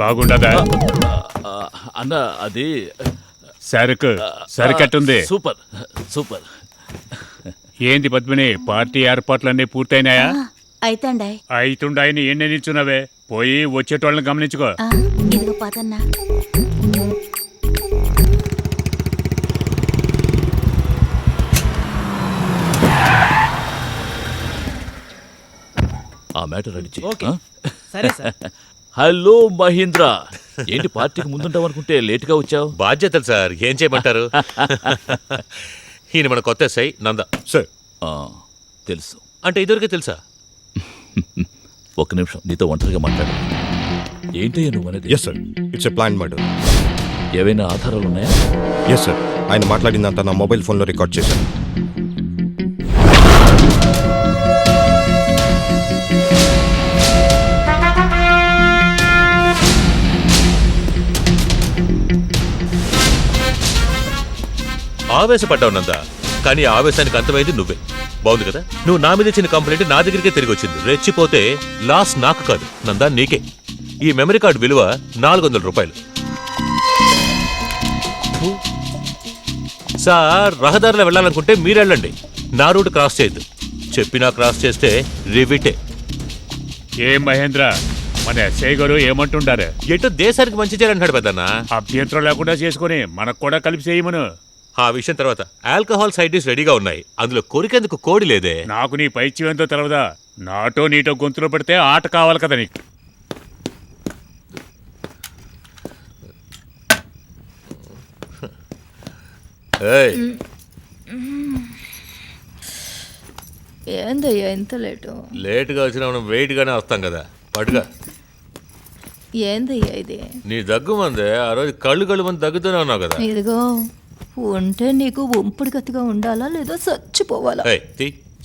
బాగుండదా? అన్న అది సరికట్టుంది. Super super. ఏంది పద్మిని, పార్టీ ఏర్పాట్లన్నీ పూర్తయినాయా? అయితండి. అయితుండాయని ఎన్ని నిల్చున్నావే? పోయి వచ్చేటోళ్ళని గమనించుకో. ఇదిగో పదన్నా. ఆ మ్యాటర్ రెడీ చెయ్యి. ఓకే సరే సార్. హలో మహేంద్ర, ఏంటి పార్టీకి ముందుంటావు అనుకుంటే లేటుగా వచ్చావు? బాధ్యతలు సార్, ఏం చేయమంటారు? ఈయన మన కొత్త ఎస్ఐ నంద సార్. తెలుసు. అంటే ఇదివరకే తెలుసా? ఒక్క నిమిషం, నీతో ఒంటరిగా మాట్లాడు. ఏంటయ్యా నువ్వు అనేది? Yes sir, it's a plan murder. ఏవైనా ఆధారాలు ఉన్నాయా? ఎస్ సార్, ఆయన మాట్లాడిందంతా నా మొబైల్ ఫోన్లో రికార్డ్ చేశాను. ఆవేశపడ్డావు నంద, కానీ ఆవేశానికి అంతమైంది నువ్వే. బాగుంది కదా? నువ్వు నా మీద ఇచ్చిన కంప్లైంట్ నా దగ్గరికే తిరిగి వచ్చింది. రెచ్చిపోతే లాస్ నాకు కాదు నందా, నీకే. ఈ మెమరీ కార్డు విలువ 400 రూపాయలు. సార్, రహదారిలో వెళ్ళాలనుకుంటే మీరెళ్ళండి, నా రూట్ క్రాస్ చేయొద్దు. చెప్పినా క్రాస్ చేస్తే రివిటే. ఏం మహేంద్ర, మన ఎస్ఐ గారు ఏమంటుండారు? ఎటు దేశానికి మంచి చేయాలంటాడు పెద్దన్నా. అభ్యంతరం లేకుండా చేసుకుని మనకు కూడా కలిపి చేయమను. ఆ విషయం తర్వాత. ఆల్కహాల్ సైడ్ డిష్ రెడీగా ఉన్నాయి, అందులో కొరికేందుకు కోడి లేదే. నాకు నీ పైచ్యం ఎంతో తెలవదా? నాటో నీటో గొంతులో పెడితే ఆట కావాలి కదా నీకు. ఏందయ్యా ఇంత లేటు? లేటుగా వచ్చినా మనం వెయిట్గానే వస్తాం కదా. పడుగా. ఏందయ్యా ఇది? నీ దగ్గు మందే ఆ రోజు కళ్ళు మంది దగ్గుతూనే ఉన్నావు కదా. ఇదిగో ఉంటే నీకు ఉంపుడు గతిగా ఉండాలా లేదా చచ్చిపోవాలా?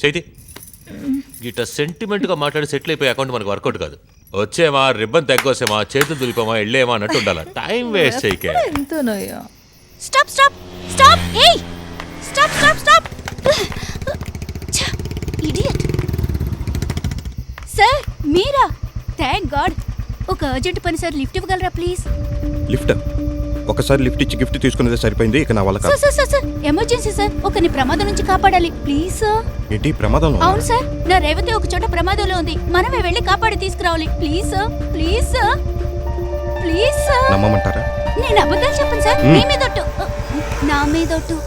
చేతి గిట్ట సెంటిమెంట్గా మాట్లాడి సెటిల్ అయిపోయి అకౌంట్ మనకు వర్కౌట్ కాదు. వచ్చేమా, రిబ్బన్ తగ్గొచ్చేమా, చేతులు దులిపోమా, వెళ్ళేమా అన్నట్టు ఉండాలి. టైం వేస్ట్ చేయకే. ఎంతనయ్యా? Stop stop stop. Hey stop stop stop. Idiot. Sir మీరా? Thank god. ఒక అర్జెంట్ పని సార్, లిఫ్ట్ ఇవ్వగలరా ప్లీజ్? లిఫ్ట్? ఒకసారి లిఫ్ట్ ఇచ్చి గిఫ్ట్ తీసుకునేదే సరిపోయింది, ఇక నా వల్ల కాదు. Sir sir sir emergency sir, ఒకరిని ప్రమాదం నుంచి కాపాడాలి ప్లీజ్ సార్. ఏంటి ప్రమాదం? అవును సార్, నా రేవతి ఒక చోట ప్రమాదంలో ఉంది, మనమే వెళ్ళి కాపాడి తీసుకురావాలి please sir. Please sir, please sir. నమ్మమంటారా? నేను అబద్ధాలు చెప్పను సార్, మీ మీదొట్టు, నా మీదొట్టు.